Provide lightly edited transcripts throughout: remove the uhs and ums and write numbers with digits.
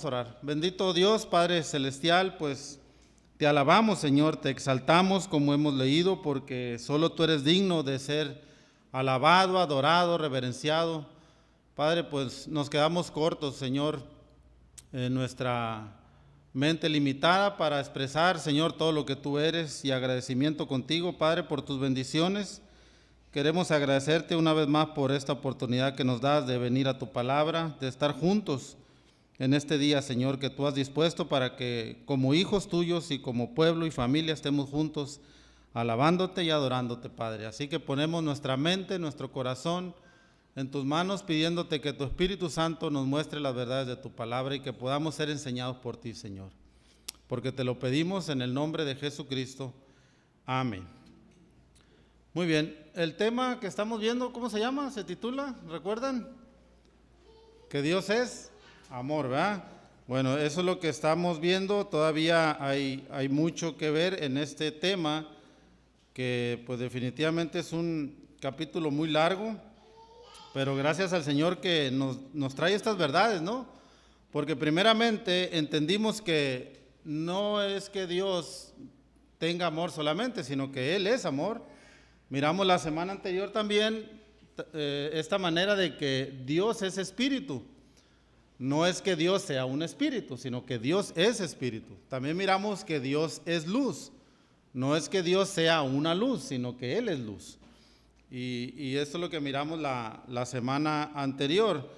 Orar. Bendito Dios, Padre Celestial, pues te alabamos, Señor, te exaltamos como hemos leído, porque solo tú eres digno de ser alabado, adorado, reverenciado. Padre, pues nos quedamos cortos, Señor, en nuestra mente limitada para expresar, Señor, todo lo que tú eres y agradecimiento contigo, Padre, por tus bendiciones. Queremos agradecerte una vez más por esta oportunidad que nos das de venir a tu palabra, de estar juntos en este día, Señor, que tú has dispuesto para que como hijos tuyos y como pueblo y familia estemos juntos alabándote y adorándote, Padre. Así que ponemos nuestra mente, nuestro corazón en tus manos, pidiéndote que tu Espíritu Santo nos muestre las verdades de tu palabra y que podamos ser enseñados por ti, Señor. Porque te lo pedimos en el nombre de Jesucristo. Amén. Muy bien, el tema que estamos viendo, ¿cómo se llama? ¿Se titula? ¿Recuerdan? Que Dios es amor, ¿verdad? Bueno, eso es lo que estamos viendo. Todavía hay mucho que ver en este tema, que pues definitivamente es un capítulo muy largo, pero gracias al Señor que nos trae estas verdades, ¿no? Porque primeramente entendimos que no es que Dios tenga amor solamente, sino que Él es amor. Miramos la semana anterior también esta manera de que Dios es espíritu. No es que Dios sea un espíritu, sino que Dios es espíritu. También miramos que Dios es luz. No es que Dios sea una luz, sino que Él es luz. Y esto es lo que miramos la semana anterior.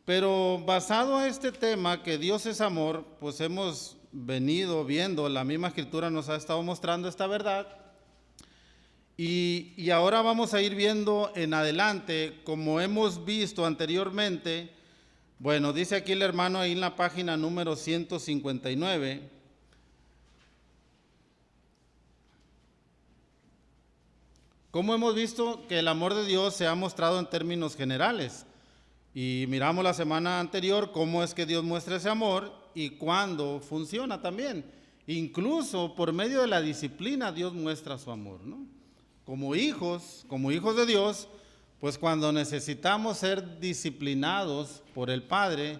Pero basado a este tema, que Dios es amor, pues hemos venido viendo, la misma Escritura nos ha estado mostrando esta verdad. Y ahora vamos a ir viendo en adelante, como hemos visto anteriormente. Bueno, dice aquí el hermano ahí en la página número 159. Como hemos visto que el amor de Dios se ha mostrado en términos generales. Y miramos la semana anterior cómo es que Dios muestra ese amor y cuándo funciona también. Incluso por medio de la disciplina Dios muestra su amor, ¿no? Como hijos de Dios, pues cuando necesitamos ser disciplinados por el Padre,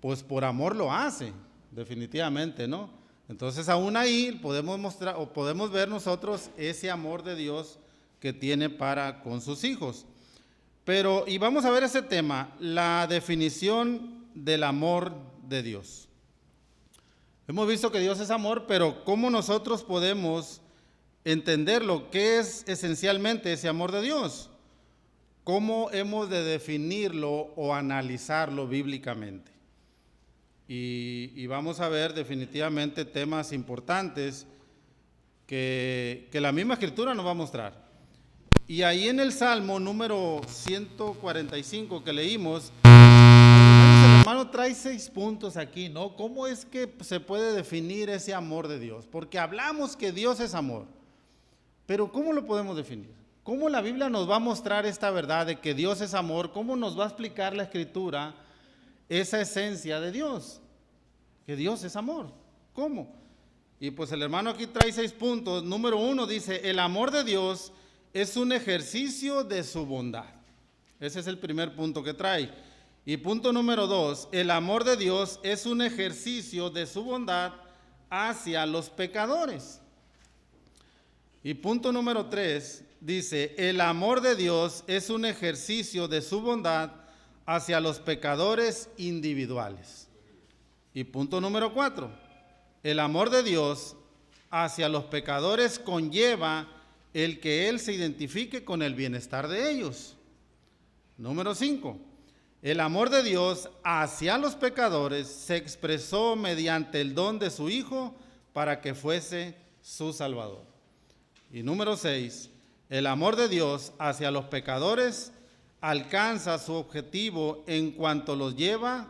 pues por amor lo hace, definitivamente, ¿no? Entonces aún ahí podemos mostrar o podemos ver nosotros ese amor de Dios que tiene para con sus hijos. Pero, y vamos a ver ese tema, la definición del amor de Dios. Hemos visto que Dios es amor, pero ¿cómo nosotros podemos entenderlo? ¿Qué es esencialmente ese amor de Dios? ¿Cómo hemos de definirlo o analizarlo bíblicamente? Y vamos a ver definitivamente temas importantes que la misma Escritura nos va a mostrar. Y ahí en el Salmo número 145 que leímos, el hermano trae 6 puntos aquí, ¿no? ¿Cómo es que se puede definir ese amor de Dios? Porque hablamos que Dios es amor, pero ¿cómo lo podemos definir? ¿Cómo la Biblia nos va a mostrar esta verdad de que Dios es amor? ¿Cómo nos va a explicar la Escritura esa esencia de Dios? Que Dios es amor. ¿Cómo? Y pues el hermano aquí trae 6 puntos. Número 1 dice, el amor de Dios es un ejercicio de su bondad. Ese es el primer punto que trae. Y punto número 2, el amor de Dios es un ejercicio de su bondad hacia los pecadores. Y punto número 3 dice, el amor de Dios es un ejercicio de su bondad hacia los pecadores individuales. Y punto número 4, el amor de Dios hacia los pecadores conlleva el que Él se identifique con el bienestar de ellos. Número 5, el amor de Dios hacia los pecadores se expresó mediante el don de su Hijo para que fuese su Salvador. Y número 6, el amor de Dios hacia los pecadores alcanza su objetivo en cuanto los lleva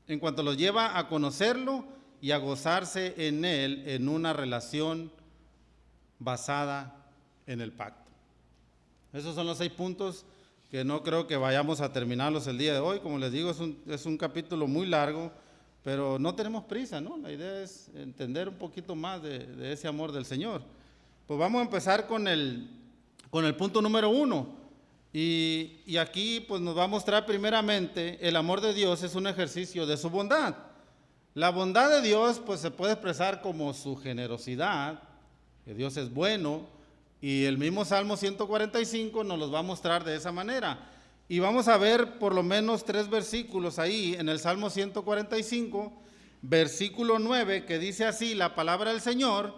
a conocerlo y a gozarse en Él en una relación basada en el pacto. Esos son los 6 puntos que no creo que vayamos a terminarlos el día de hoy. Como les digo, es un capítulo muy largo, pero no tenemos prisa, ¿no? La idea es entender un poquito más de ese amor del Señor. Pues vamos a empezar con el punto número 1. Y aquí pues nos va a mostrar primeramente el amor de Dios es un ejercicio de su bondad. La bondad de Dios pues se puede expresar como su generosidad, que Dios es bueno, y el mismo Salmo 145 nos los va a mostrar de esa manera. Y vamos a ver por lo menos 3 versículos ahí en el Salmo 145, versículo 9, que dice así la palabra del Señor: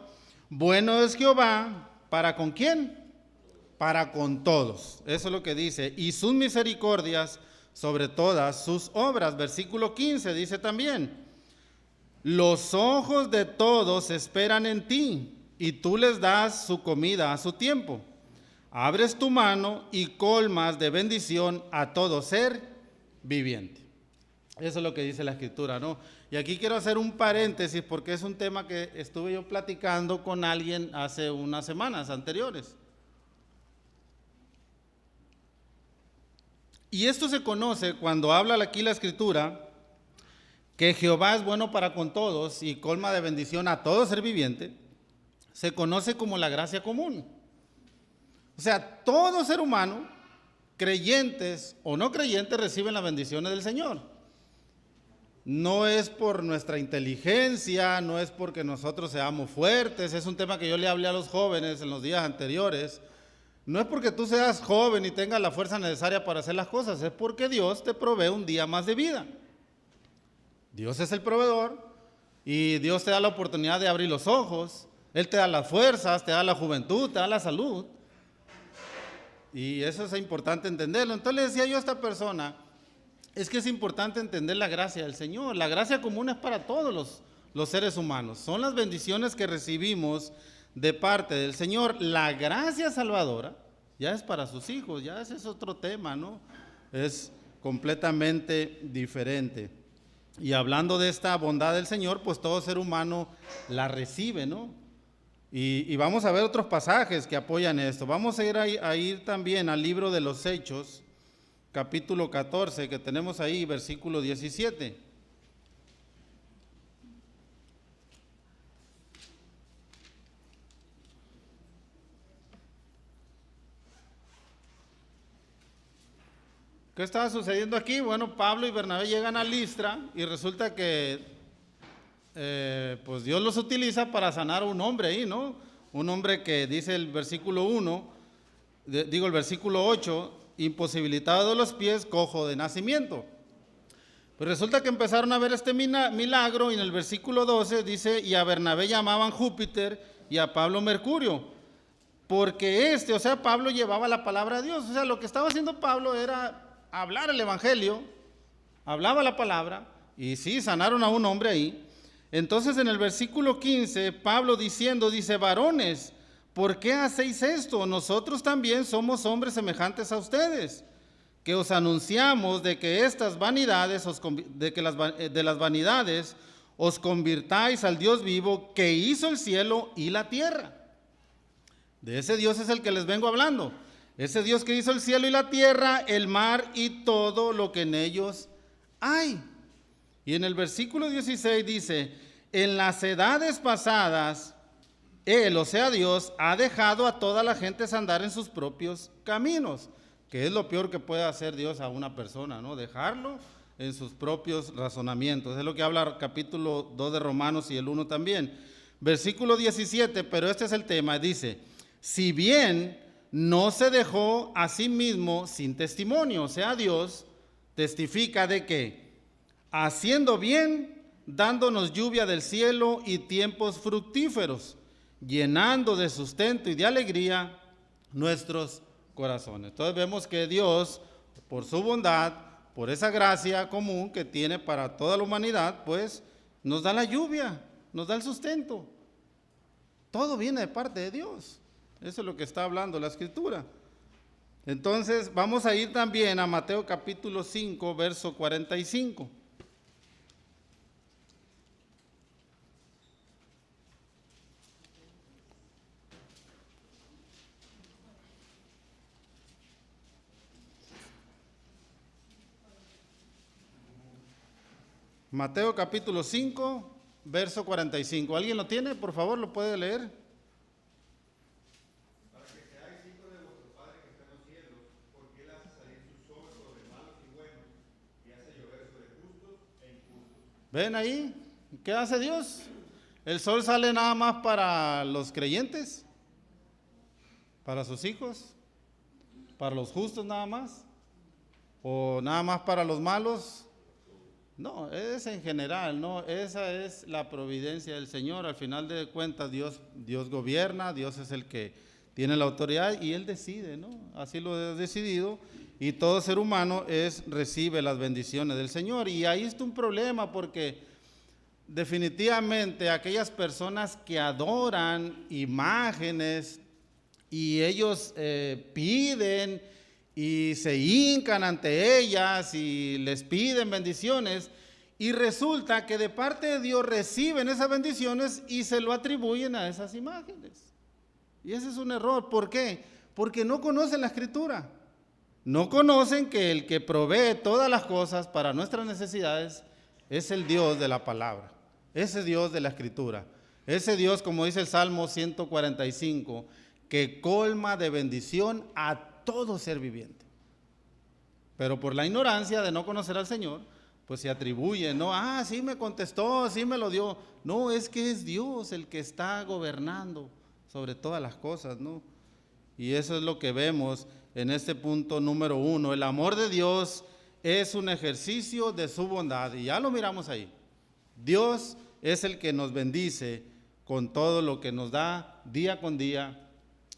bueno es Jehová, ¿para con quién? Para con todos. Eso es lo que dice. Y sus misericordias sobre todas sus obras. Versículo 15 dice también: los ojos de todos esperan en ti, y tú les das su comida a su tiempo. Abres tu mano y colmas de bendición a todo ser viviente. Eso es lo que dice la Escritura, ¿no? Y aquí quiero hacer un paréntesis porque es un tema que estuve yo platicando con alguien hace unas semanas anteriores. Y esto se conoce cuando habla aquí la Escritura que Jehová es bueno para con todos y colma de bendición a todo ser viviente. Se conoce como la gracia común. O sea, todo ser humano, creyentes o no creyentes, reciben las bendiciones del Señor. No es por nuestra inteligencia, no es porque nosotros seamos fuertes. Es un tema que yo le hablé a los jóvenes en los días anteriores. No es porque tú seas joven y tengas la fuerza necesaria para hacer las cosas, es porque Dios te provee un día más de vida. Dios es el proveedor y Dios te da la oportunidad de abrir los ojos. Él te da las fuerzas, te da la juventud, te da la salud. Y eso es importante entenderlo. Entonces le decía yo a esta persona, es que es importante entender la gracia del Señor. La gracia común es para todos los seres humanos. Son las bendiciones que recibimos de parte del Señor. La gracia salvadora ya es para sus hijos, ya ese es otro tema, ¿no? Es completamente diferente. Y hablando de esta bondad del Señor, pues todo ser humano la recibe, ¿no? Y vamos a ver otros pasajes que apoyan esto. Vamos a ir también al libro de los Hechos, capítulo 14, que tenemos ahí, versículo 17. ¿Qué estaba sucediendo aquí? Bueno, Pablo y Bernabé llegan a Listra y resulta que pues Dios los utiliza para sanar a un hombre ahí, ¿no? Un hombre que dice el versículo 1, el versículo 8, imposibilitado de los pies, cojo de nacimiento. Pues resulta que empezaron a ver este milagro y en el versículo 12 dice: y a Bernabé llamaban Júpiter y a Pablo Mercurio, porque o sea, Pablo llevaba la palabra de Dios. O sea, lo que estaba haciendo Pablo era hablar el evangelio, hablaba la palabra, y sí, sanaron a un hombre ahí. Entonces en el versículo 15, Pablo dice: varones, ¿por qué hacéis esto? Nosotros también somos hombres semejantes a ustedes, que os anunciamos de que estas vanidades, de las vanidades, os convirtáis al Dios vivo, que hizo el cielo y la tierra. De ese Dios es el que les vengo hablando. Ese Dios que hizo el cielo y la tierra, el mar y todo lo que en ellos hay. Y en el versículo 16 dice: en las edades pasadas, Él, o sea Dios, ha dejado a toda la gente andar en sus propios caminos, que es lo peor que puede hacer Dios a una persona, ¿no? Dejarlo en sus propios razonamientos. Es lo que habla el capítulo 2 de Romanos y el 1 también. Versículo 17, pero este es el tema, dice: si bien no se dejó a sí mismo sin testimonio, o sea, Dios testifica de que, haciendo bien, dándonos lluvia del cielo y tiempos fructíferos, llenando de sustento y de alegría nuestros corazones. Entonces vemos que Dios, por su bondad, por esa gracia común que tiene para toda la humanidad, pues nos da la lluvia, nos da el sustento. Todo viene de parte de Dios. Eso es lo que está hablando la Escritura. Entonces vamos a ir también a Mateo capítulo 5, verso 45. Mateo capítulo 5, verso 45. ¿Alguien lo tiene? Por favor, ¿lo puede leer? Para que seáis hijos de vuestro Padre que está en los cielos, porque Él hace salir su sol sobre malos y buenos, y hace llover sobre justos e injustos. ¿Ven ahí? ¿Qué hace Dios? ¿El sol sale nada más para los creyentes? ¿Para sus hijos? ¿Para los justos nada más? ¿O nada más para los malos? No, es en general, ¿no? Esa es la providencia del Señor. Al final de cuentas, Dios gobierna, Dios es el que tiene la autoridad y Él decide, ¿no? Así lo ha decidido, y todo ser humano recibe las bendiciones del Señor. Y ahí está un problema, porque definitivamente aquellas personas que adoran imágenes y ellos piden y se hincan ante ellas y les piden bendiciones, y resulta que de parte de Dios reciben esas bendiciones y se lo atribuyen a esas imágenes. Y ese es un error. ¿Por qué? Porque no conocen la Escritura. No conocen que el que provee todas las cosas para nuestras necesidades es el Dios de la palabra, ese Dios de la Escritura, ese Dios, como dice el Salmo 145, que colma de bendición a todo ser viviente. Pero por la ignorancia de no conocer al Señor, pues se atribuye, ¿no? Ah, sí me contestó, sí me lo dio. No, es que es Dios el que está gobernando sobre todas las cosas, ¿no? Y eso es lo que vemos en este punto número 1. El amor de Dios es un ejercicio de su bondad, y ya lo miramos ahí. Dios es el que nos bendice con todo lo que nos da día con día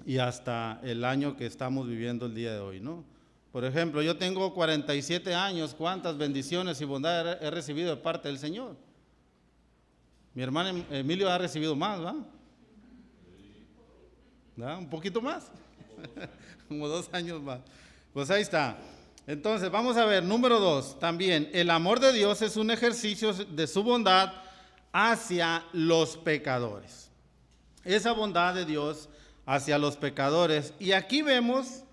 y hasta el año que estamos viviendo el día de hoy, ¿no? Por ejemplo, yo tengo 47 años, ¿cuántas bendiciones y bondades he recibido de parte del Señor? Mi hermano Emilio ha recibido más, ¿va? ¿Da? Un poquito más, como 2 años más. Pues ahí está. Entonces, vamos a ver, número 2, también, el amor de Dios es un ejercicio de su bondad hacia los pecadores. Esa bondad de Dios hacia los pecadores. Y aquí vemos,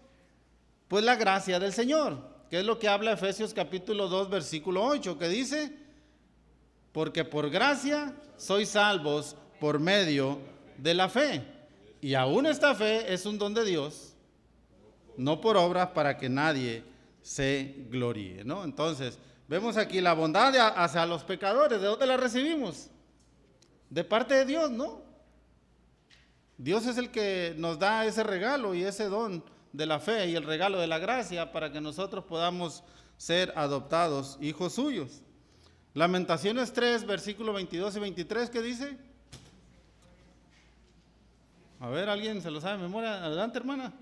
pues, la gracia del Señor, que es lo que habla Efesios capítulo 2, versículo 8, que dice, porque por gracia sois salvos por medio de la fe. Y aún esta fe es un don de Dios, no por obras, para que nadie se gloríe, ¿no? Entonces, vemos aquí la bondad hacia los pecadores. ¿De dónde la recibimos? De parte de Dios, ¿no? Dios es el que nos da ese regalo y ese don de la fe y el regalo de la gracia para que nosotros podamos ser adoptados hijos suyos. Lamentaciones 3, versículos 22 y 23, ¿qué dice? A ver, ¿alguien se lo sabe de memoria? Adelante, hermana.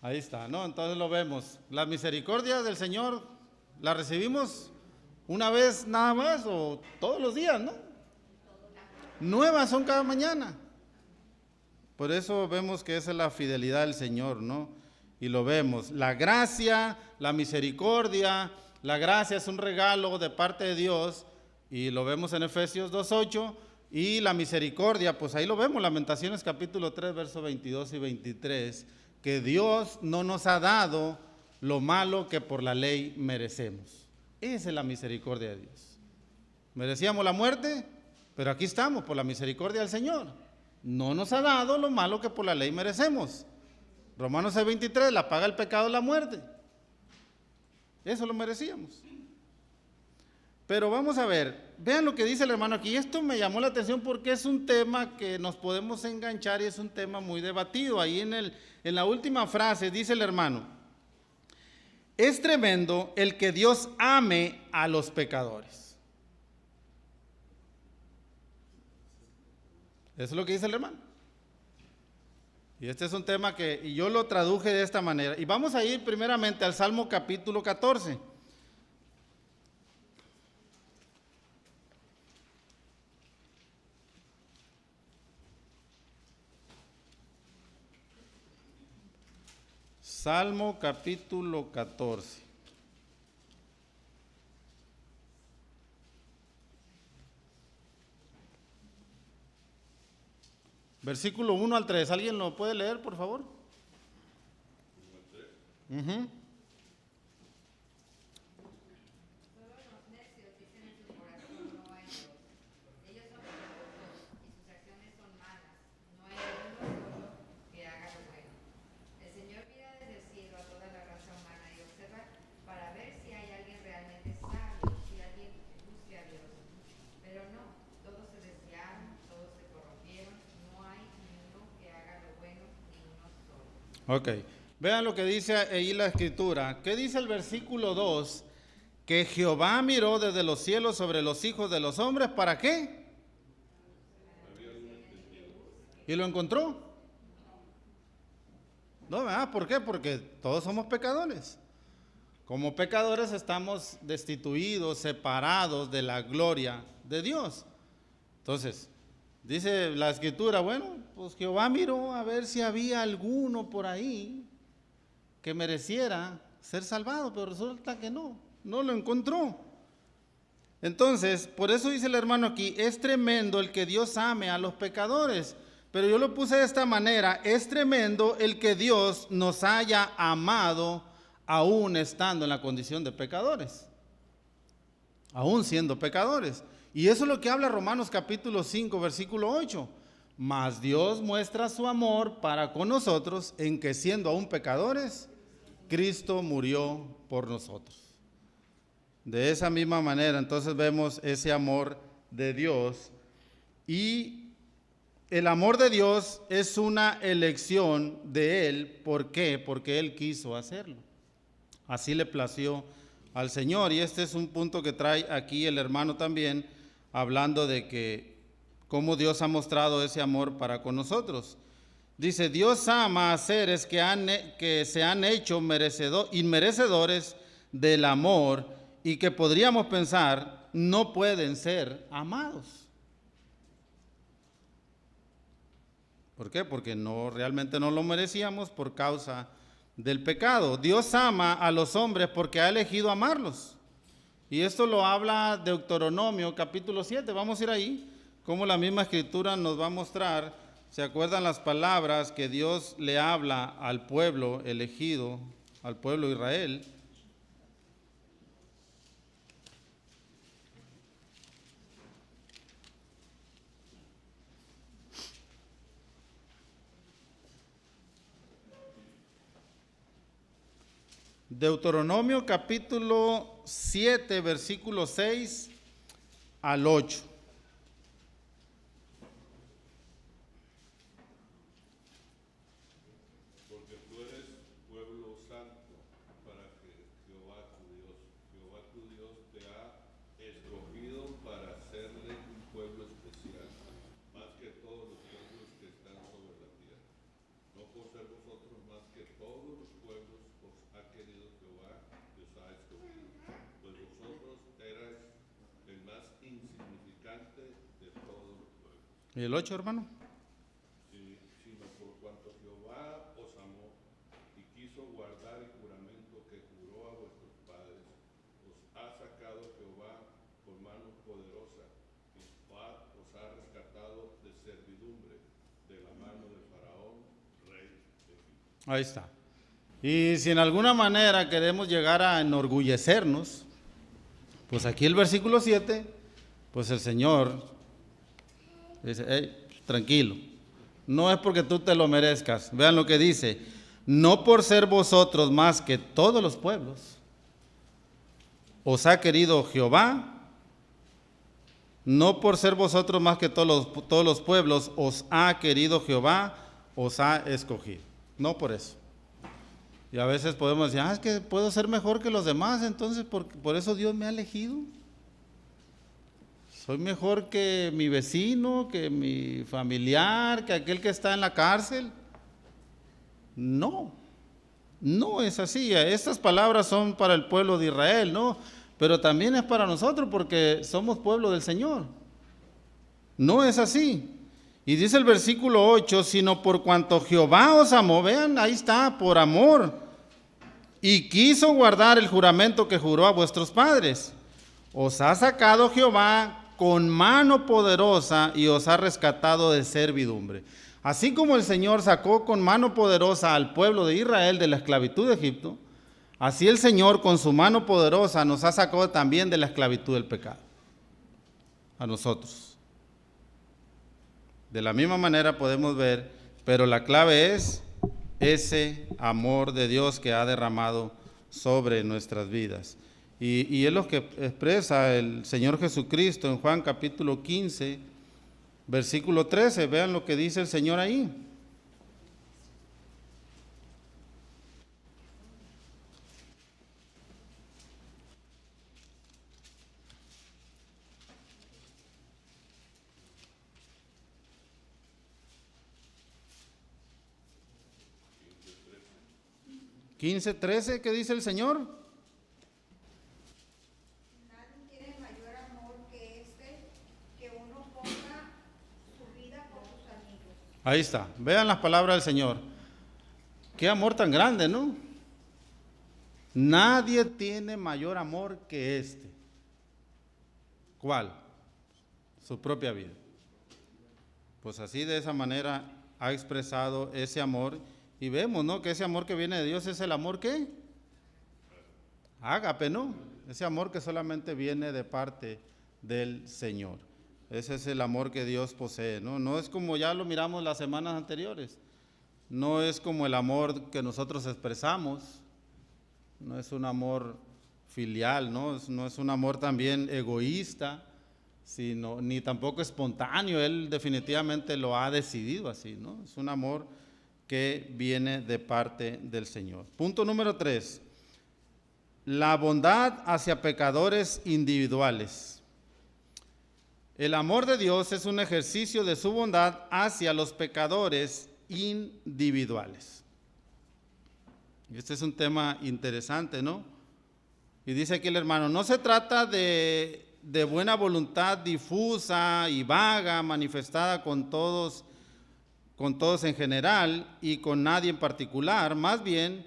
Ahí está, ¿no? Entonces lo vemos. La misericordia del Señor la recibimos una vez nada más o todos los días, ¿no? Nuevas son cada mañana. Por eso vemos que esa es la fidelidad del Señor, ¿no? Y lo vemos. La gracia, la misericordia, la gracia es un regalo de parte de Dios y lo vemos en Efesios 2:8. Y la misericordia, pues ahí lo vemos, Lamentaciones capítulo 3, versos 22 y 23, que Dios no nos ha dado lo malo que por la ley merecemos. Esa es la misericordia de Dios. Merecíamos la muerte, pero aquí estamos por la misericordia del Señor. No nos ha dado lo malo que por la ley merecemos. Romanos 6:23, la paga del pecado es la muerte. Eso lo merecíamos. Pero vamos a ver, vean lo que dice el hermano aquí. Esto me llamó la atención porque es un tema que nos podemos enganchar y es un tema muy debatido. Ahí en la última frase dice el hermano, es tremendo el que Dios ame a los pecadores. Eso es lo que dice el hermano. Y este es un tema que yo lo traduje de esta manera. Y vamos a ir primeramente al Salmo capítulo 14. Salmo capítulo 14. Versículo 1 al 3. ¿Alguien lo puede leer, por favor? Uh-huh. Ok. Vean lo que dice ahí la escritura. ¿Qué dice el versículo 2? Que Jehová miró desde los cielos sobre los hijos de los hombres. ¿Para qué? Y lo encontró. No, ¿verdad? ¿Por qué? Porque todos somos pecadores. Como pecadores estamos destituidos, separados de la gloria de Dios. Entonces, dice la escritura, bueno, pues Jehová miró a ver si había alguno por ahí que mereciera ser salvado, pero resulta que no lo encontró. Entonces, por eso dice el hermano aquí, es tremendo el que Dios ame a los pecadores. Pero yo lo puse de esta manera, es tremendo el que Dios nos haya amado aún estando en la condición de pecadores, aún siendo pecadores. Y eso es lo que habla Romanos capítulo 5, versículo 8. Mas Dios muestra su amor para con nosotros en que siendo aún pecadores, Cristo murió por nosotros. De esa misma manera, entonces vemos ese amor de Dios. Y el amor de Dios es una elección de Él. ¿Por qué? Porque Él quiso hacerlo. Así le plació al Señor. Y este es un punto que trae aquí el hermano también, hablando de que cómo Dios ha mostrado ese amor para con nosotros. Dice, Dios ama a seres que se han hecho inmerecedores del amor y que podríamos pensar no pueden ser amados. ¿Por qué? Porque realmente no lo merecíamos por causa del pecado. Dios ama a los hombres porque ha elegido amarlos. Y esto lo habla Deuteronomio capítulo 7. Vamos a ir ahí, como la misma escritura nos va a mostrar. ¿Se acuerdan las palabras que Dios le habla al pueblo elegido, al pueblo de Israel? Deuteronomio capítulo 7, versículo 6 al 8. Porque tú eres pueblo santo para que Jehová tu Dios te ha escogido para hacerle un pueblo especial, más que todos los pueblos que están sobre la tierra. No por ser vosotros más que todos los pueblos os ha querido Jehová y os ha escogido, pues vosotros erais el más insignificante de todos los pueblos. ¿Y el 8, hermano? Sino por cuanto Jehová os amó y quiso guardar el juramento que juró a vuestros padres, os ha sacado Jehová con mano poderosa y os ha rescatado de servidumbre de la mano de Faraón, rey de Egipto. Ahí está. Y si en alguna manera queremos llegar a enorgullecernos, pues aquí el versículo 7, pues el Señor dice, hey, tranquilo, no es porque tú te lo merezcas. Vean lo que dice, no por ser vosotros más que todos los pueblos, os ha querido Jehová, no por ser vosotros más que todos los pueblos, os ha querido Jehová, os ha escogido. No por eso. Y a veces podemos decir, es que puedo ser mejor que los demás, entonces por eso Dios me ha elegido. Soy mejor que mi vecino, que mi familiar, que aquel que está en la cárcel. No es así. Estas palabras son para el pueblo de Israel, ¿no? Pero también es para nosotros porque somos pueblo del Señor. No es así. Y dice el versículo 8, sino por cuanto Jehová os amó, vean, ahí está, por amor, y quiso guardar el juramento que juró a vuestros padres. Os ha sacado Jehová con mano poderosa y os ha rescatado de servidumbre. Así como el Señor sacó con mano poderosa al pueblo de Israel de la esclavitud de Egipto, así el Señor con su mano poderosa nos ha sacado también de la esclavitud del pecado. A nosotros. De la misma manera podemos ver, pero la clave es ese amor de Dios que ha derramado sobre nuestras vidas. Y es lo que expresa el Señor Jesucristo en Juan capítulo 15, versículo 13. Vean lo que dice el Señor ahí. 15:13, ¿qué dice el Señor? Nadie tiene mayor amor que que uno ponga su vida por sus amigos. Ahí está, vean las palabras del Señor. Qué amor tan grande, ¿no? Nadie tiene mayor amor que este. ¿Cuál? Su propia vida. Pues así, de esa manera ha expresado ese amor, y vemos, ¿no?, que ese amor que viene de Dios es el amor que ágape, ¿no? Ese amor que solamente viene de parte del Señor. Ese es el amor que Dios posee, ¿no? No es como ya lo miramos las semanas anteriores. No es como el amor que nosotros expresamos. No es un amor filial, ¿no? No es un amor también egoísta, sino, ni tampoco espontáneo. Él definitivamente lo ha decidido así, ¿no? Es un amor que viene de parte del Señor. Punto número 3. La bondad hacia pecadores individuales. El amor de Dios es un ejercicio de su bondad hacia los pecadores individuales. Este es un tema interesante, ¿no? Y dice aquí el hermano, no se trata de buena voluntad difusa y vaga, manifestada con todos en general y con nadie en particular, más bien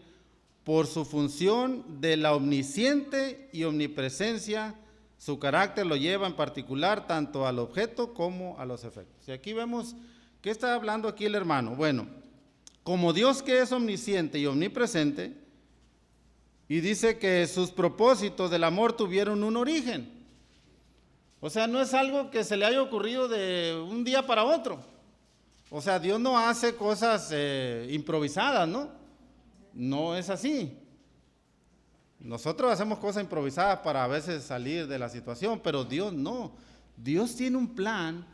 por su función de la omnisciente y omnipresencia, su carácter lo lleva en particular tanto al objeto como a los efectos. Y aquí vemos, ¿qué está hablando aquí el hermano? Bueno, como Dios que es omnisciente y omnipresente, y dice que sus propósitos del amor tuvieron un origen. O sea, no es algo que se le haya ocurrido de un día para otro. O sea, Dios no hace cosas improvisadas, ¿no? No es así. Nosotros hacemos cosas improvisadas para a veces salir de la situación, pero Dios no. Dios tiene un plan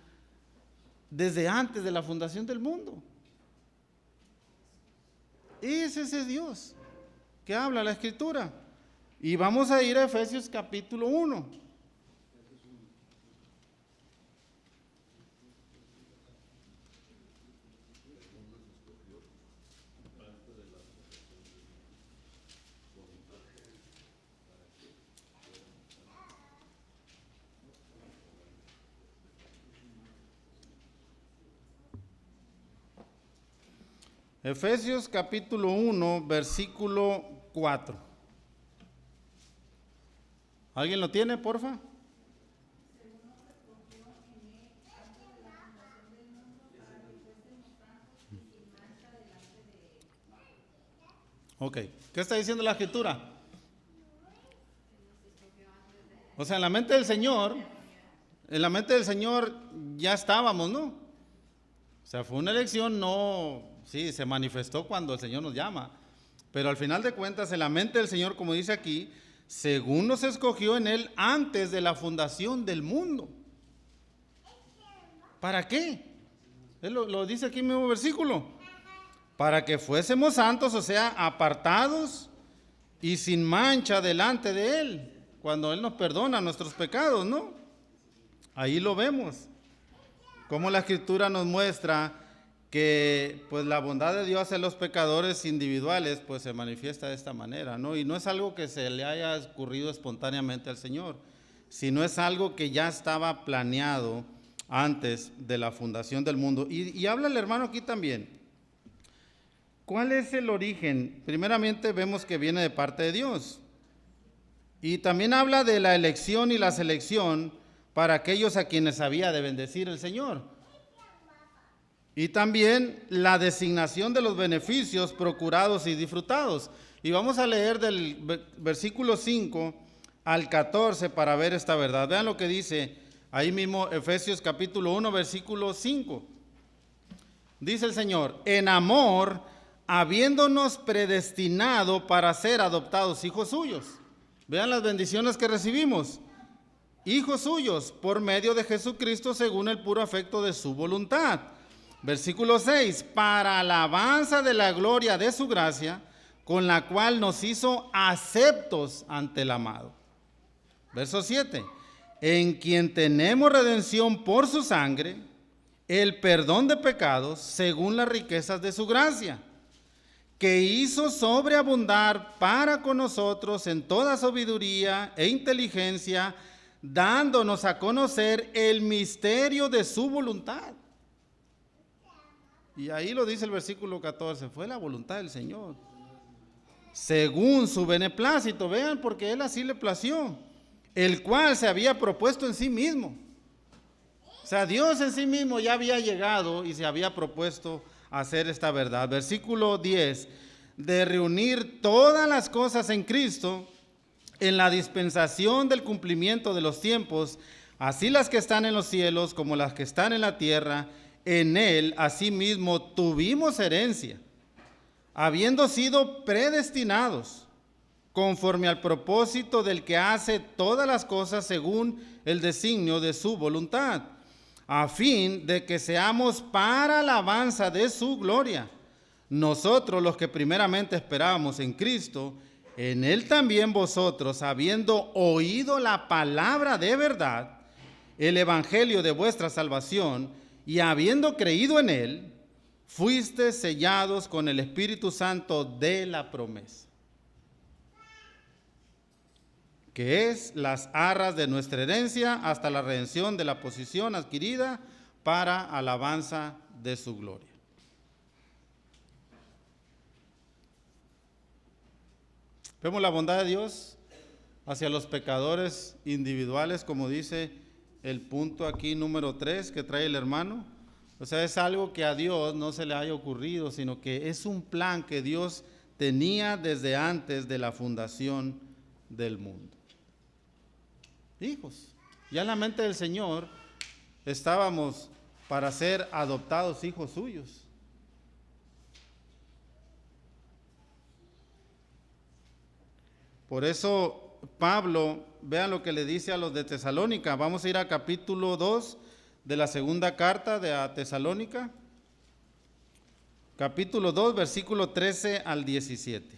desde antes de la fundación del mundo. Es ese Dios que habla la Escritura. Y vamos a ir a Efesios capítulo 1. Efesios capítulo 1, versículo 4. ¿Alguien lo tiene, porfa? Ok, ¿qué está diciendo la Escritura? O sea, en la mente del Señor ya estábamos, ¿no? O sea, fue una elección, no, sí, se manifestó cuando el Señor nos llama, pero al final de cuentas, en la mente del Señor, como dice aquí, según nos escogió en Él antes de la fundación del mundo. ¿Para qué? Él lo dice aquí en el mismo versículo. Para que fuésemos santos, o sea, apartados y sin mancha delante de Él, cuando Él nos perdona nuestros pecados, ¿no? Ahí lo vemos. Como la Escritura nos muestra que pues la bondad de Dios hacia los pecadores individuales pues se manifiesta de esta manera, ¿no? Y no es algo que se le haya ocurrido espontáneamente al Señor, sino es algo que ya estaba planeado antes de la fundación del mundo. Y habla el hermano aquí también. ¿Cuál es el origen? Primeramente vemos que viene de parte de Dios. Y también habla de la elección y la selección para aquellos a quienes había de bendecir el Señor. Y también la designación de los beneficios procurados y disfrutados. Y vamos a leer del versículo 5 al 14 para ver esta verdad. Vean lo que dice ahí mismo Efesios capítulo 1, versículo 5. Dice el Señor, en amor, habiéndonos predestinado para ser adoptados hijos suyos. Vean las bendiciones que recibimos. Hijos suyos por medio de Jesucristo según el puro afecto de su voluntad. Versículo 6, para alabanza de la gloria de su gracia, con la cual nos hizo aceptos ante el amado. Verso 7, en quien tenemos redención por su sangre, el perdón de pecados según las riquezas de su gracia, que hizo sobreabundar para con nosotros en toda sabiduría e inteligencia, dándonos a conocer el misterio de su voluntad. Y ahí lo dice el versículo 14, fue la voluntad del Señor, según su beneplácito, vean, porque Él así le plació, el cual se había propuesto en sí mismo. O sea, Dios en sí mismo ya había llegado y se había propuesto hacer esta verdad. Versículo 10, de reunir todas las cosas en Cristo, en la dispensación del cumplimiento de los tiempos, así las que están en los cielos como las que están en la tierra. En Él, asimismo, tuvimos herencia, habiendo sido predestinados, conforme al propósito del que hace todas las cosas según el designio de su voluntad, a fin de que seamos para alabanza de su gloria. Nosotros, los que primeramente esperábamos en Cristo, en Él también vosotros, habiendo oído la palabra de verdad, el evangelio de vuestra salvación, y habiendo creído en Él, fuisteis sellados con el Espíritu Santo de la promesa, que es las arras de nuestra herencia hasta la redención de la posesión adquirida para alabanza de su gloria. Vemos la bondad de Dios hacia los pecadores individuales, como dice el punto aquí número 3 que trae el hermano. O sea, es algo que a Dios no se le haya ocurrido, sino que es un plan que Dios tenía desde antes de la fundación del mundo. Hijos, ya en la mente del Señor estábamos para ser adoptados hijos suyos. Por eso Pablo, vean lo que le dice a los de Tesalónica. Vamos a ir a capítulo 2 de la segunda carta de a Tesalónica. Capítulo 2, versículo 13 al 17.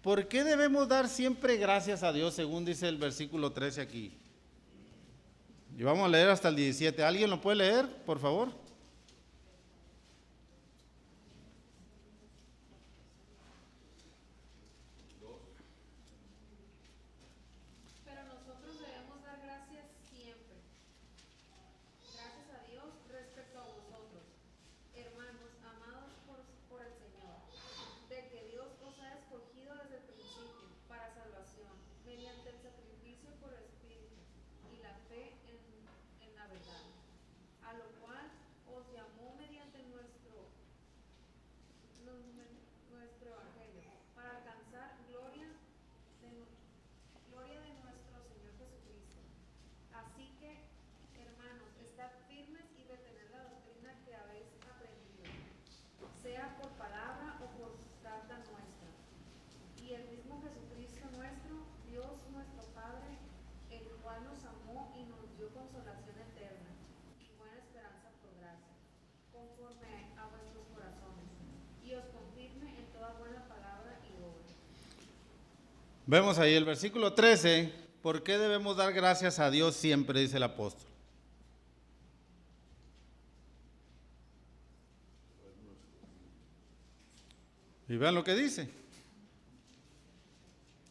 ¿Por qué debemos dar siempre gracias a Dios, según dice el versículo 13 aquí? Y vamos a leer hasta el 17. ¿Alguien lo puede leer, por favor? Vemos ahí el versículo 13, ¿por qué debemos dar gracias a Dios siempre? Dice el apóstol. Y vean lo que dice.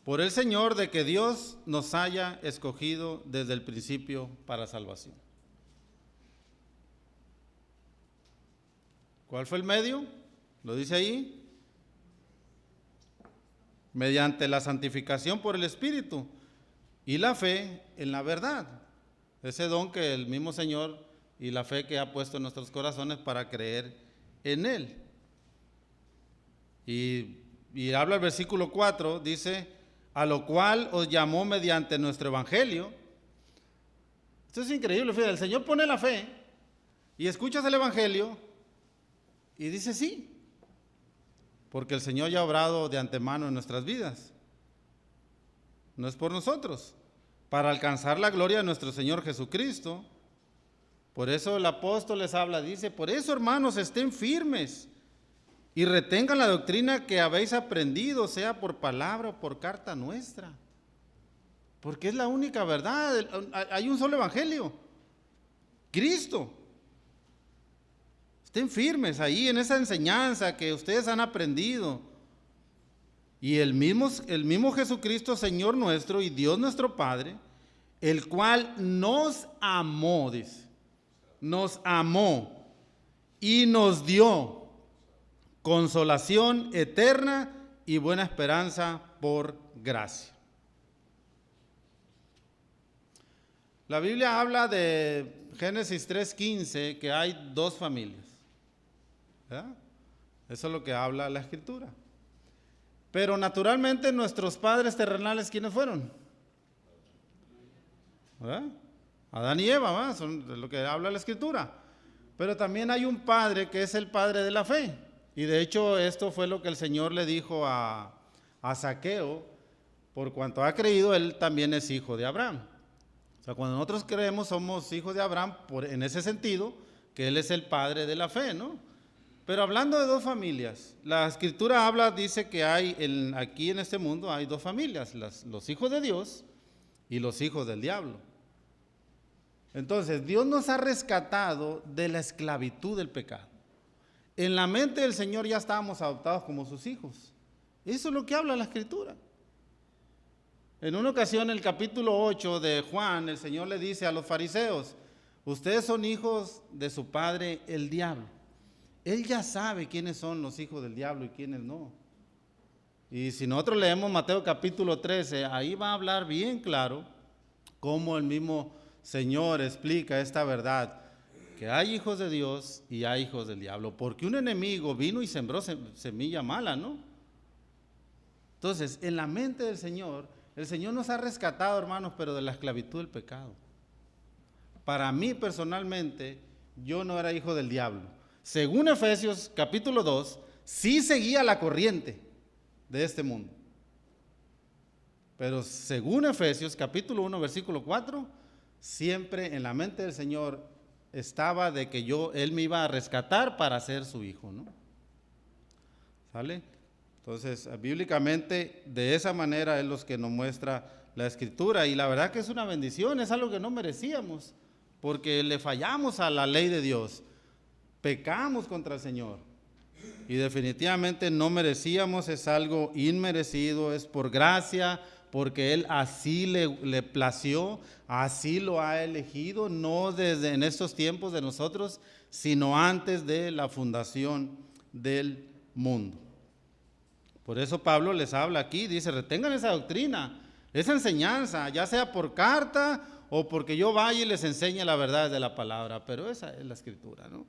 Por el Señor, de que Dios nos haya escogido desde el principio para salvación. ¿Cuál fue el medio? Lo dice ahí. Mediante la santificación por el Espíritu y la fe en la verdad. Ese don que el mismo Señor y la fe que ha puesto en nuestros corazones para creer en Él. Y habla el versículo 4, dice, a lo cual os llamó mediante nuestro evangelio. Esto es increíble, fíjate, el Señor pone la fe y escuchas el evangelio y dice sí. Porque el Señor ya ha obrado de antemano en nuestras vidas. No es por nosotros, para alcanzar la gloria de nuestro Señor Jesucristo. Por eso el apóstol les habla, dice, por eso, hermanos, estén firmes y retengan la doctrina que habéis aprendido, sea por palabra o por carta nuestra. Porque es la única verdad, hay un solo evangelio, Cristo. Estén firmes ahí en esa enseñanza que ustedes han aprendido. Y el mismo Jesucristo, Señor nuestro y Dios nuestro Padre, el cual nos amó, dice, nos amó y nos dio consolación eterna y buena esperanza por gracia. La Biblia habla de Génesis 3:15 que hay dos familias, ¿verdad? Eso es lo que habla la Escritura. Pero naturalmente nuestros padres terrenales, ¿quiénes fueron? ¿Verdad? Adán y Eva, ¿verdad? Son de lo que habla la Escritura. Pero también hay un padre que es el padre de la fe. Y de hecho esto fue lo que el Señor le dijo a Zaqueo: por cuanto ha creído, él también es hijo de Abraham. O sea, cuando nosotros creemos, somos hijos de Abraham, en ese sentido, que él es el padre de la fe, ¿no? Pero hablando de dos familias, la Escritura dice que hay aquí en este mundo hay dos familias, los hijos de Dios y los hijos del diablo. Entonces, Dios nos ha rescatado de la esclavitud del pecado. En la mente del Señor ya estábamos adoptados como sus hijos. Eso es lo que habla la Escritura. En una ocasión, en el capítulo 8 de Juan, el Señor le dice a los fariseos: ustedes son hijos de su padre el diablo. Él ya sabe quiénes son los hijos del diablo y quiénes no. Y si nosotros leemos Mateo capítulo 13, ahí va a hablar bien claro cómo el mismo Señor explica esta verdad, que hay hijos de Dios y hay hijos del diablo, porque un enemigo vino y sembró semilla mala, ¿no? Entonces, en la mente del Señor, el Señor nos ha rescatado, hermanos, pero de la esclavitud del pecado. Para mí personalmente, yo no era hijo del diablo. Según Efesios capítulo 2, sí seguía la corriente de este mundo. Pero según Efesios capítulo 1, versículo 4, siempre en la mente del Señor estaba de que Él me iba a rescatar para ser su hijo, ¿no? ¿Sale? Entonces, bíblicamente, de esa manera es lo que nos muestra la Escritura. Y la verdad que es una bendición, es algo que no merecíamos, porque le fallamos a la ley de Dios. Pecamos contra el Señor y definitivamente no merecíamos, es algo inmerecido, es por gracia, porque Él así le plació, así lo ha elegido, no desde en estos tiempos de nosotros, sino antes de la fundación del mundo. Por eso Pablo les habla aquí, dice: retengan esa doctrina, esa enseñanza, ya sea por carta o porque yo vaya y les enseñe la verdad de la palabra, pero esa es la Escritura, ¿no?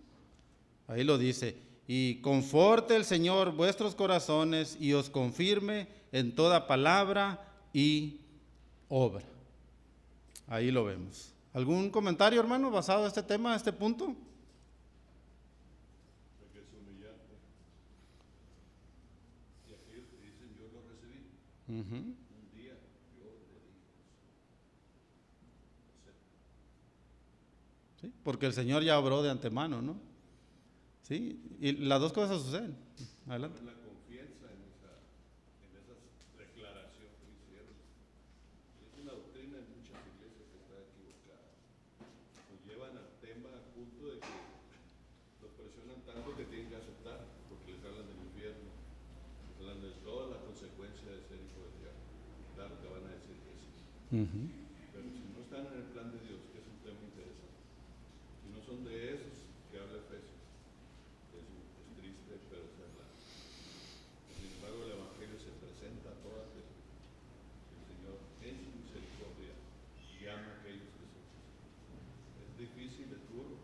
Ahí lo dice: y conforte el Señor vuestros corazones y os confirme en toda palabra y obra. Ahí lo vemos. ¿Algún comentario, hermano, basado en este tema, en este punto? Porque es humillante. Y aquellos que dicen yo lo recibí, un día yo le dije eso. Sí, porque el Señor ya obró de antemano, ¿no? Sí, y las dos cosas suceden. Adelante. La confianza en esas declaraciones que hicieron. Es una doctrina en muchas iglesias que está equivocada. Nos llevan al tema al punto de que los presionan tanto que tienen que aceptar, porque les hablan del infierno, les hablan de toda la consecuencia de ser hijo del diablo. Claro que van a decir que sí. Pero si no están en el plan de Dios, que es un tema interesante, si no son de esos que habla Efesios, es triste, pero es verdad. Sin embargo, el Evangelio se presenta a todas veces. El Señor en su misericordia llama a aquellos que son. Es difícil, es duro,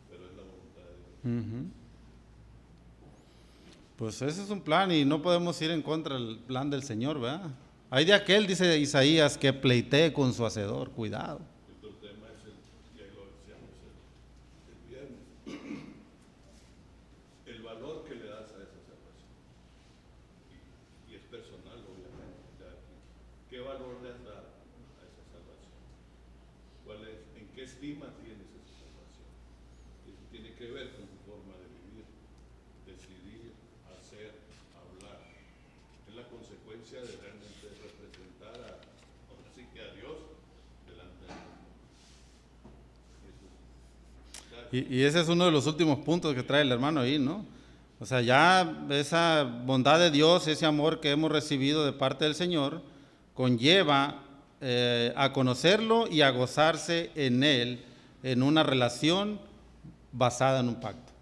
pero es la voluntad de Dios. Pues ese es un plan y no podemos ir en contra del plan del Señor, ¿verdad? Hay de aquel, dice Isaías, que pleitee con su hacedor, cuidado. Otro tema es ya lo decíamos el viernes, el valor que le das a esa salvación. Y es personal, obviamente. ¿Qué valor le has dado a esa salvación? ¿En qué estima tienes esa salvación? Eso tiene que ver con tu forma de vivir, decidir, hacer, hablar. Es la consecuencia de realmente representar ahora sí que a Dios delante del mundo. Y ese es uno de los últimos puntos que trae el hermano ahí, ¿no? O sea, ya esa bondad de Dios, ese amor que hemos recibido de parte del Señor, conlleva a conocerlo y a gozarse en Él, en una relación basada en un pacto.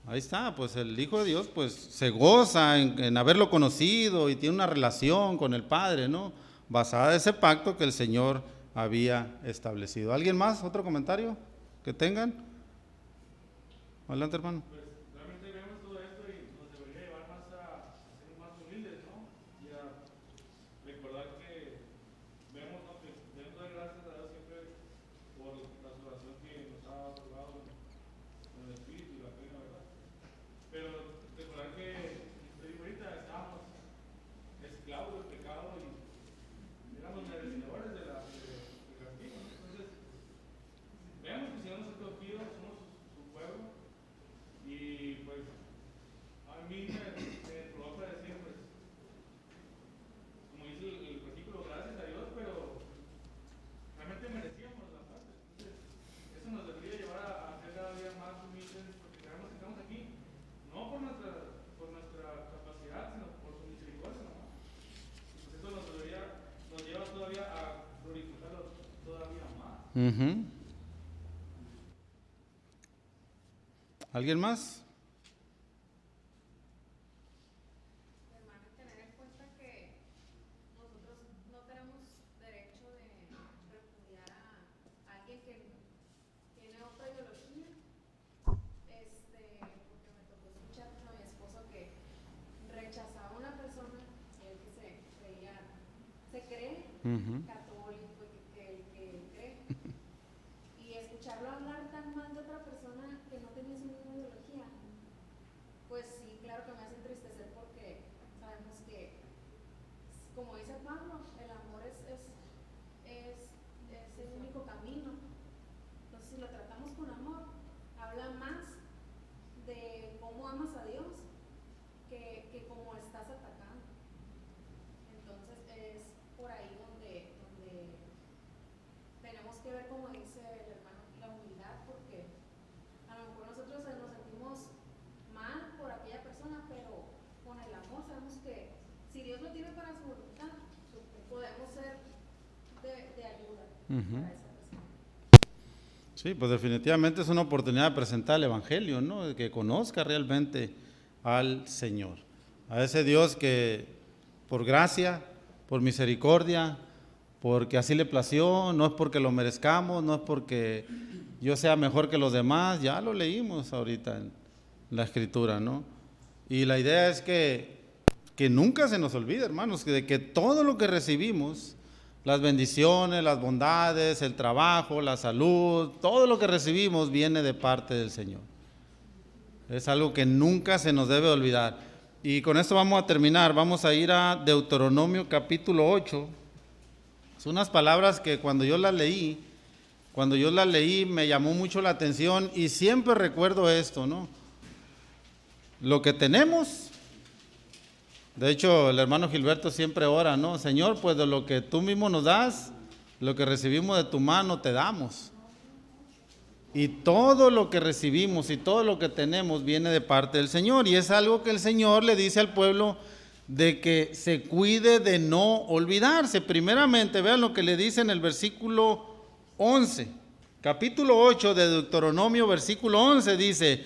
Ahí está, pues el Hijo de Dios pues se goza en haberlo conocido y tiene una relación con el Padre, ¿no? Basada en ese pacto que el Señor había establecido. ¿Alguien más? ¿Otro comentario que tengan? Adelante, hermano. Pues realmente vemos todo esto y nos debería llevar más a ser más humildes, ¿no? Y a recordar que vemos, ¿no? Que debemos dar gracias a Dios siempre por la salvación que nos ha otorgado en el Espíritu y la fe, la verdad. Pero recordar que, usted dijo ahorita, estábamos esclavos del pecado y éramos merecedores del castigo. Entonces, veamos que si Dios nos ha escogido, somos su pueblo. Y pues a mí me provoca decir, pues, como dice el versículo, gracias a Dios, pero realmente merecíamos la parte. Entonces, eso nos debería llevar a ser cada día más humildes, porque sabemos que estamos aquí, no por nuestra capacidad, sino por su misericordia nomás. Y pues eso nos lleva todavía a glorificarlo todavía más. ¿Alguien más? Hermano, tener en cuenta que nosotros no tenemos derecho de repudiar a alguien que tiene otra ideología. Porque me tocó escuchar a mi esposo que rechazaba a una persona, él que se cree católico, que cree, y escucharlo hablar tan mal de otra persona que no tenía su misma ideología, pues sí, claro que me hace entristecer porque sabemos que, como dice Pablo, el amor es el único camino. Entonces, si lo tratamos con amor, habla más de cómo amas a Dios que cómo estás atacando. Entonces, es por ahí donde tenemos que ver, como dice el hermano, la humildad, porque a lo mejor nosotros nos sentimos mal por aquella persona, pero con el amor sabemos que si Dios lo tiene para su voluntad, podemos ser de ayuda para esa persona. Sí, pues definitivamente es una oportunidad de presentar el Evangelio, ¿no? De que conozca realmente al Señor, a ese Dios que por gracia, por misericordia, porque así le plació, no es porque lo merezcamos, no es porque yo sea mejor que los demás, ya lo leímos ahorita en la Escritura, ¿no? Y la idea es que nunca se nos olvide, hermanos, de que todo lo que recibimos, las bendiciones, las bondades, el trabajo, la salud, todo lo que recibimos viene de parte del Señor. Es algo que nunca se nos debe olvidar. Y con esto vamos a terminar, vamos a ir a Deuteronomio capítulo 8. Son unas palabras que cuando yo las leí me llamó mucho la atención y siempre recuerdo esto, ¿no? Lo que tenemos, de hecho el hermano Gilberto siempre ora, ¿no? Señor, pues de lo que tú mismo nos das, lo que recibimos de tu mano te damos. Y todo lo que recibimos y todo lo que tenemos viene de parte del Señor. Y es algo que el Señor le dice al pueblo de que se cuide de no olvidarse. Primeramente, vean lo que le dice en el versículo 11. Capítulo 8 de Deuteronomio, versículo 11, dice: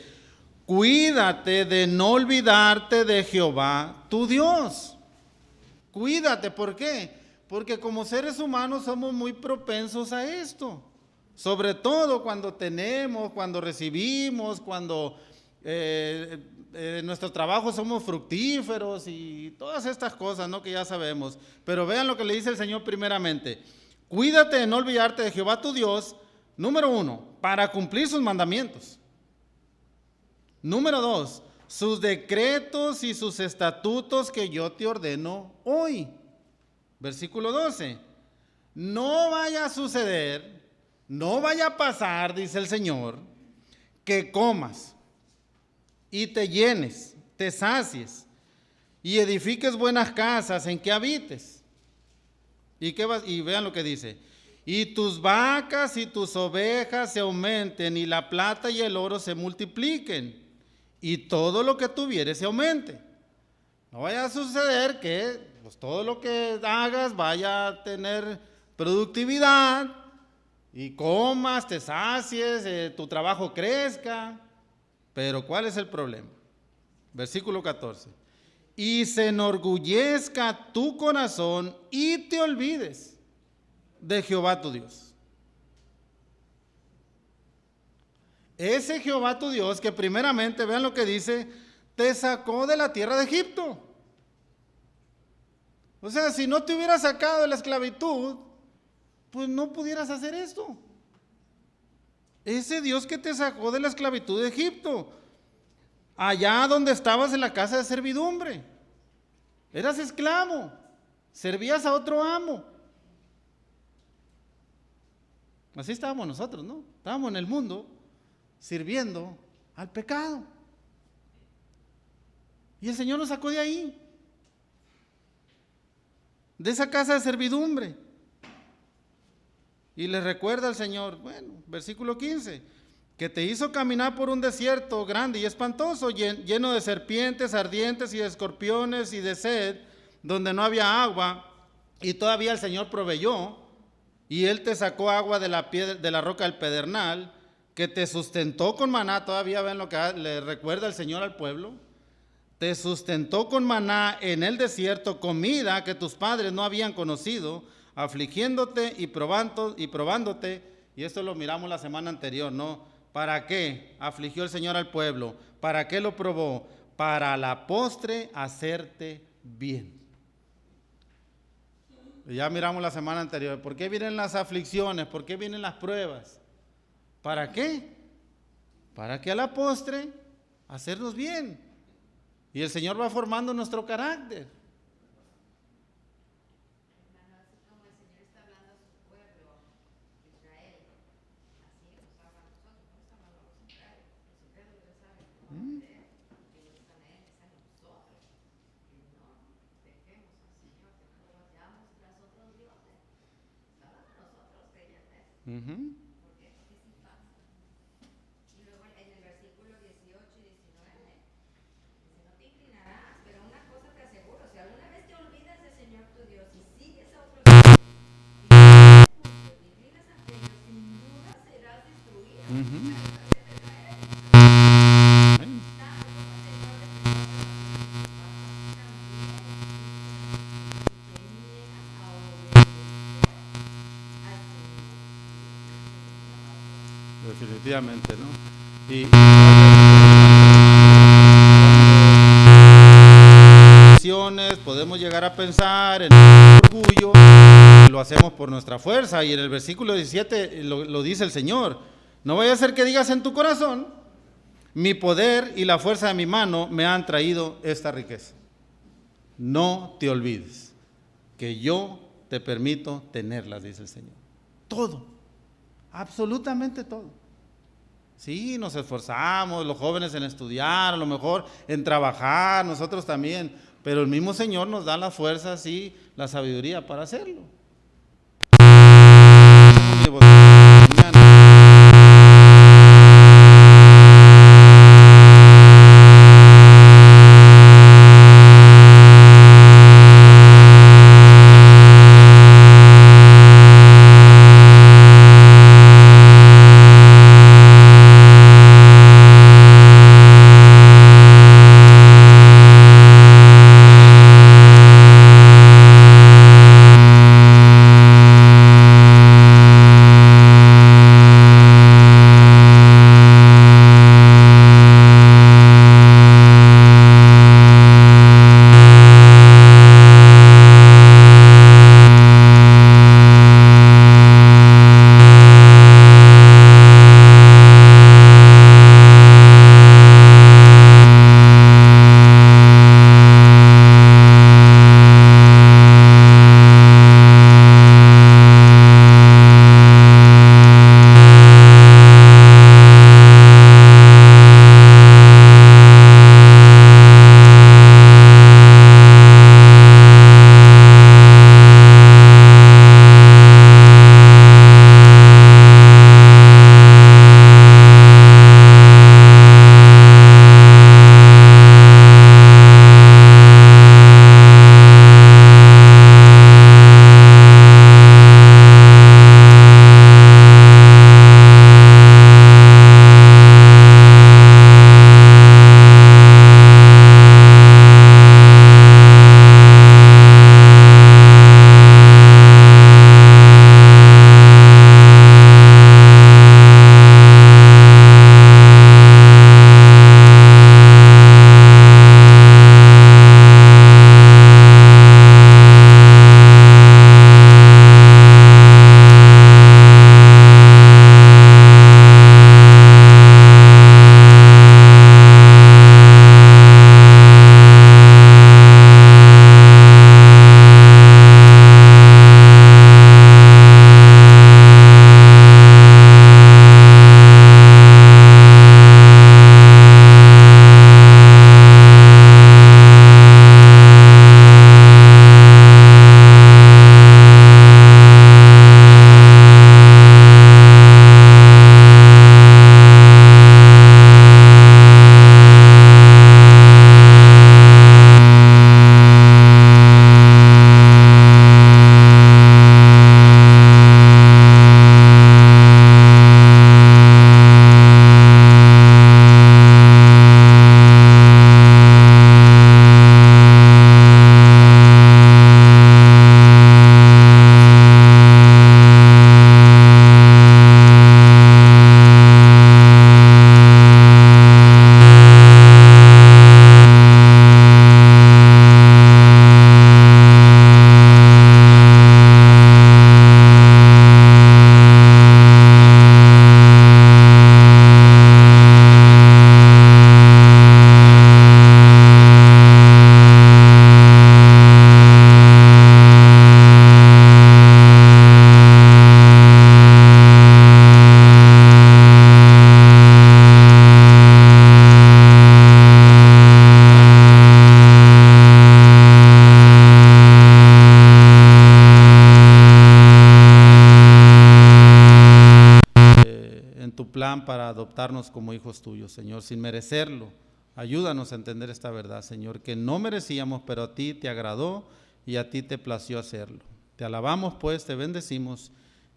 cuídate de no olvidarte de Jehová tu Dios. Cuídate, ¿por qué? Porque como seres humanos somos muy propensos a esto. Sobre todo cuando tenemos, cuando recibimos, cuando en nuestro trabajo somos fructíferos y todas estas cosas, ¿no? Que ya sabemos. Pero vean lo que le dice el Señor primeramente. Cuídate de no olvidarte de Jehová tu Dios, número 1, para cumplir sus mandamientos. Número 2, sus decretos y sus estatutos que yo te ordeno hoy. Versículo 12. No vaya a suceder, no vaya a pasar, dice el Señor, que comas y te llenes, te sacies y edifiques buenas casas en que habites. Y vean lo que dice. y tus vacas y tus ovejas se aumenten, y la plata y el oro se multipliquen, y todo lo que tuvieres se aumente. No vaya a suceder que pues, todo lo que hagas vaya a tener productividad, y comas, te sacies, tu trabajo crezca. Pero ¿cuál es el problema? Versículo 14. Y se enorgullezca tu corazón y te olvides de Jehová tu Dios. Ese Jehová tu Dios que primeramente, vean lo que dice, te sacó de la tierra de Egipto. O sea, si no te hubiera sacado de la esclavitud, pues no pudieras hacer esto. Ese Dios que te sacó de la esclavitud de Egipto, allá donde estabas en la casa de servidumbre, eras esclavo, servías a otro amo. Así estábamos nosotros, ¿no? Estábamos en el mundo sirviendo al pecado. Y el Señor nos sacó de ahí, de esa casa de servidumbre. Y le recuerda al Señor, bueno, versículo 15, que te hizo caminar por un desierto grande y espantoso, lleno de serpientes ardientes y de escorpiones y de sed, donde no había agua, y todavía el Señor proveyó, y Él te sacó agua de la roca del pedernal, que te sustentó con maná. Todavía ven lo que le recuerda el Señor al pueblo. Te sustentó con maná en el desierto, comida que tus padres no habían conocido, afligiéndote y probándote, y esto lo miramos la semana anterior, ¿no? ¿Para qué afligió el Señor al pueblo? ¿Para qué lo probó? Para a la postre hacerte bien. Ya miramos la semana anterior. ¿Por qué vienen las aflicciones? ¿Por qué vienen las pruebas? ¿Para qué? Para que a la postre hacernos bien. Y el Señor va formando nuestro carácter. Y luego en el versículo 18 y 19, dice, no te inclinarás, pero una cosa te aseguro, si alguna vez te olvidas del Señor tu Dios y sigues a otros dioses, y te inclinas ante ellos, sin duda serás destruido. Definitivamente, ¿no? Y podemos llegar a pensar en el orgullo, lo hacemos por nuestra fuerza, y en el versículo 17 lo dice el Señor: no vaya a ser que digas en tu corazón, mi poder y la fuerza de mi mano me han traído esta riqueza. No te olvides que yo te permito tenerlas, dice el Señor. Todo, absolutamente todo. Sí, nos esforzamos, los jóvenes en estudiar, a lo mejor en trabajar, nosotros también, pero el mismo Señor nos da las fuerzas y la sabiduría para hacerlo. plan para adoptarnos como hijos tuyos, Señor, sin merecerlo. Ayúdanos a entender esta verdad, Señor, que no merecíamos, pero a ti te agradó y a ti te plació hacerlo. Te alabamos, pues, te bendecimos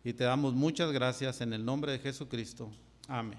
y te damos muchas gracias en el nombre de Jesucristo. Amén.